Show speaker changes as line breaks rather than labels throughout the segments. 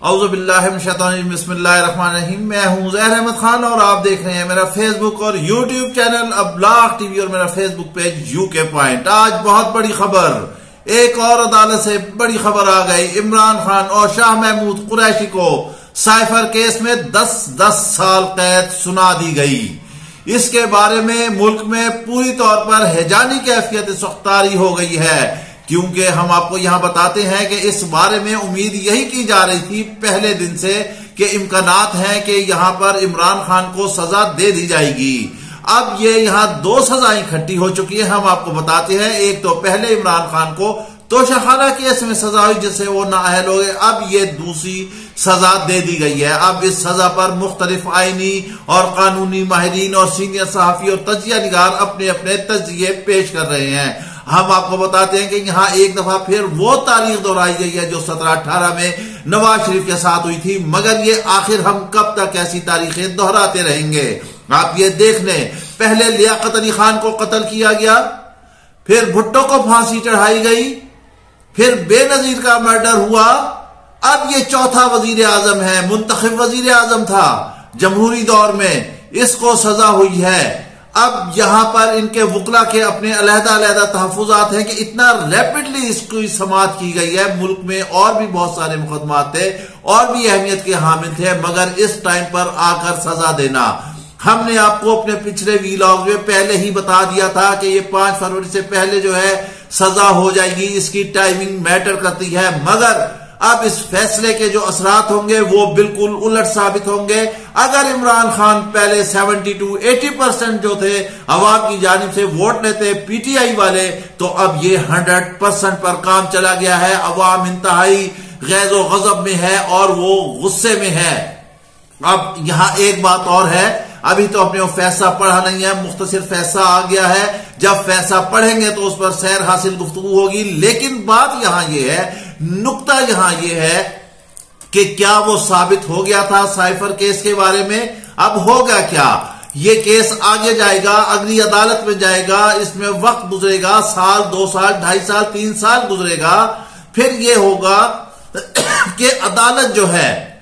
बिस्मिल्लाहिर्रहमानिर्रहीम। मैं हूं ज़हर अहमद खान और आप देख रहे हैं मेरा फेसबुक और यूट्यूब चैनल अब्लाग टीवी और मेरा फेसबुक पेज यूके पॉइंट। आज बहुत बड़ी खबर, एक और अदालत से बड़ी खबर आ गई। इमरान खान और शाह महमूद कुरैशी को साइफर केस में 10 साल कैद सुना दी गई। इसके बारे में मुल्क में पूरी तौर पर हैजानी कैफियत सख्तारी हो गई है, क्योंकि हम आपको यहां बताते हैं कि इस बारे में उम्मीद यही की जा रही थी पहले दिन से कि इम्कानात हैं कि यहां पर इमरान खान को सजा दे दी जाएगी। अब ये यहां 2 सजाएं इकट्ठी हो चुकी है। हम आपको बताते हैं, एक तो पहले इमरान खान को तोशाखाना केस में सजा हुई जिससे वो नाअहल हो गए, अब ये दूसरी सजा दे दी गई है। अब इस सजा पर मुख्तलिफ आईनी और कानूनी माहिरीन और सीनियर सहाफी और तजिया निगार अपने अपने तजिए पेश कर रहे हैं। हम आपको बताते हैं कि यहां एक दफा फिर वो तारीख दोहराई गई है जो 17-18 में नवाज शरीफ के साथ हुई थी, मगर ये आखिर हम कब तक ऐसी तारीखें दोहराते रहेंगे। आप ये देख लें, पहले लियाकत अली खान को कत्ल किया गया, फिर भुट्टो को फांसी चढ़ाई गई, फिर बेनजीर का मर्डर हुआ, अब ये चौथा वजीर आजम है, मुंतखब वजीर आजम था जमहूरी दौर में, इसको सजा हुई है। अब यहां पर इनके वकला के अपने अलहदा तहफुजात हैं कि इतना रैपिडली इसकी समाअत की गई है। मुल्क में और भी बहुत सारे मुकदमात थे और भी अहमियत के हामिल थे, मगर इस टाइम पर आकर सजा देना, हमने आपको अपने पिछले वीलॉग में पहले ही बता दिया था कि ये 5 फरवरी से पहले जो है सजा हो जाएगी, इसकी टाइमिंग मैटर करती है। मगर अब इस फैसले के जो असरात होंगे वो बिल्कुल उलट साबित होंगे। अगर इमरान खान पहले 70-80% जो थे अवाम की जानिब से वोट लेते पीटीआई वाले, तो अब ये 100% पर काम चला गया है। अवाम इंतहाई गैज़ो गज़ब में है और वो गुस्से में है। अब यहां एक बात और है, अभी तो अपने फैसला पढ़ा नहीं है, मुख्तसर फैसला आ गया है। जब फैसला पढ़ेंगे तो उस पर सैर हासिल गुफ्तगू होगी। लेकिन बात यहां यह है, नुक्ता यहां यह है कि क्या वो साबित हो गया था साइफर केस के बारे में? अब होगा क्या? ये केस आगे जाएगा, अगली अदालत में जाएगा, इसमें वक्त गुजरेगा, साल, 2 साल, 2.5 साल, 3 साल गुजरेगा। फिर ये होगा कि अदालत जो है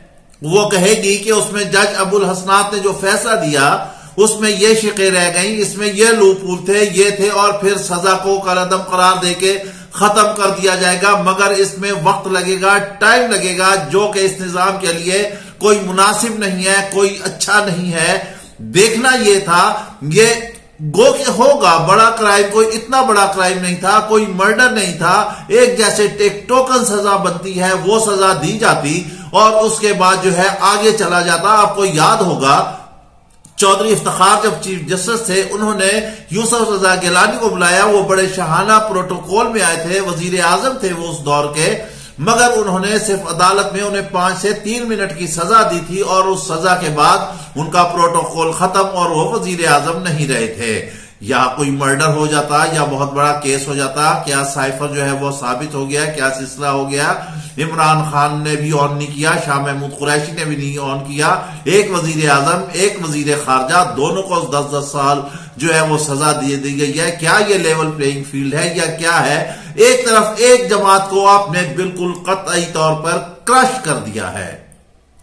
वो कहेगी कि उसमें जज अबुल हसनात ने जो फैसला दिया उसमें ये शिक़े रह गई, इसमें ये लूपहोल थे, ये थे, और फिर सजा को कलअदम करार देके खत्म कर दिया जाएगा। मगर इसमें वक्त लगेगा, टाइम लगेगा, जो कि इस निजाम के लिए कोई मुनासिब नहीं है, कोई अच्छा नहीं है। देखना ये था, ये गो के होगा बड़ा क्राइम, कोई इतना बड़ा क्राइम नहीं था, कोई मर्डर नहीं था, एक जैसे टेक टोकन सजा बनती है वो सजा दी जाती और उसके बाद जो है आगे चला जाता। आपको याद होगा चौधरी इफ्तिखार जब चीफ जस्टिस थे, उन्होंने यूसुफ रजा गिलानी को बुलाया, वो बड़े शाहाना प्रोटोकॉल में आए थे, वजीर आजम थे वो उस दौर के, मगर उन्होंने सिर्फ अदालत में उन्हें 5 से 3 मिनट की सजा दी थी और उस सजा के बाद उनका प्रोटोकॉल खत्म और वो वजीर आजम नहीं रहे थे। या कोई मर्डर हो जाता या बहुत बड़ा केस हो जाता, क्या साइफर जो है वो साबित हो गया, क्या सिलसिला हो गया? इमरान खान ने भी ऑन नहीं किया, शाह महमूद कुरैशी ने भी नहीं ऑन किया। एक वजीर आजम, एक वजीर खारजा, दोनों को 10 साल जो है वो सजा दी गई है। क्या ये लेवल प्लेइंग फील्ड है या क्या है? एक तरफ एक जमात को आपने बिल्कुल कतई तौर पर क्रश कर दिया है,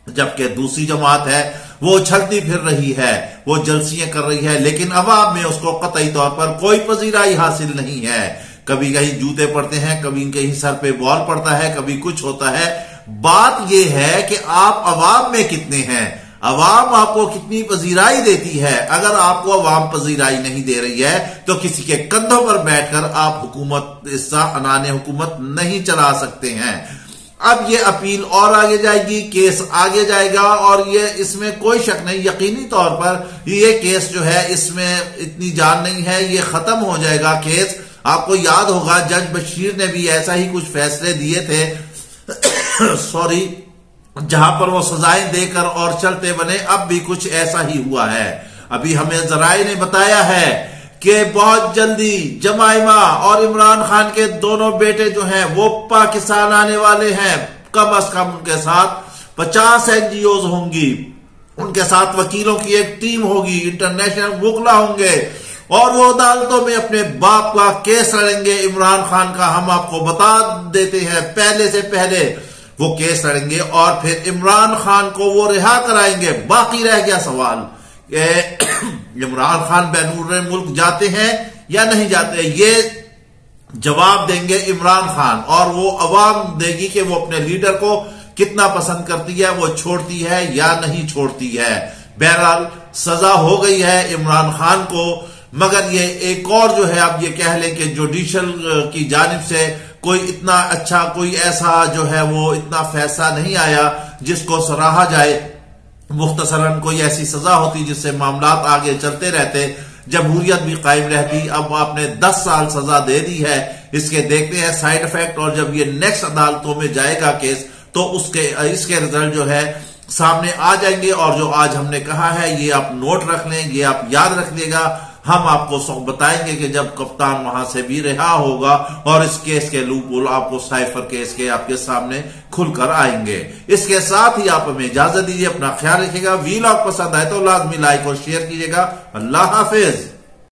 जबकि दूसरी जमात है वो उछलती फिर रही है, वो जलसियां कर रही है, लेकिन अवाम में उसको कतई तौर पर कोई पजीराई हासिल नहीं है। कभी कहीं जूते पड़ते हैं, कभी कहीं सर पे बॉल पड़ता है, कभी कुछ होता है। बात यह है कि आप अवाम में कितने हैं, अवाम आपको कितनी पजीराई देती है। अगर आपको अवाम पजीराई नहीं दे रही है तो किसी के कंधों पर बैठकर आप हुकूमत, हिस्सा अनाने हुकूमत नहीं चला सकते हैं। अब ये अपील और आगे जाएगी, केस आगे जाएगा और ये इसमें कोई शक नहीं, यकीनी तौर पर ये केस जो है इसमें इतनी जान नहीं है, ये खत्म हो जाएगा केस। आपको याद होगा जज बशीर ने भी ऐसा ही कुछ फैसले दिए थे सॉरी, जहां पर वो सजाएं देकर और चलते बने। अब भी कुछ ऐसा ही हुआ है। अभी हमें जराए ने बताया है कि बहुत जल्दी जमाइमा और इमरान खान के दोनों बेटे जो हैं वो पाकिस्तान आने वाले हैं। कम अज कम उनके साथ 50 एनजीओ होंगी, उनके साथ वकीलों की एक टीम होगी, इंटरनेशनल वकला होंगे और वो अदालतों में अपने बाप का केस लड़ेंगे इमरान खान का। हम आपको बता देते हैं पहले से पहले वो केस लड़ेंगे और फिर इमरान खान को वो रिहा कराएंगे। बाकी रह गया सवाल इमरान खान बैरून मुल्क जाते हैं या नहीं जाते, ये जवाब देंगे इमरान खान, और वो अवाम देगी कि वो अपने लीडर को कितना पसंद करती है, वो छोड़ती है या नहीं छोड़ती है। बहरहाल सजा हो गई है इमरान खान को, मगर ये एक और जो है आप ये कह लें कि जुडिशल की जानिब से कोई इतना अच्छा, कोई ऐसा जो है वो इतना फैसला नहीं आया जिसको सराहा जाए। मुख्तसरन कोई ऐसी सजा होती जिससे मामला आगे चलते रहते, जमहूरियत भी कायम रहती। अब आपने 10 साल सजा दे दी है, इसके देखते हैं साइड इफेक्ट, और जब ये नेक्स्ट अदालतों में जाएगा केस तो इसके रिजल्ट जो है सामने आ जाएंगे। और जो आज हमने कहा है ये आप नोट रख लें, ये आप याद रख लेगा। हम आपको बताएंगे कि जब कप्तान वहां से भी रिहा होगा और इस केस के लूपहोल आपको साइफर केस के आपके सामने खुलकर आएंगे। इसके साथ ही आप हमें इजाजत दीजिए, अपना ख्याल रखिएगा। वीलॉग पसंद आए तो लाजमी लाइक और शेयर कीजिएगा। अल्लाह हाफिज।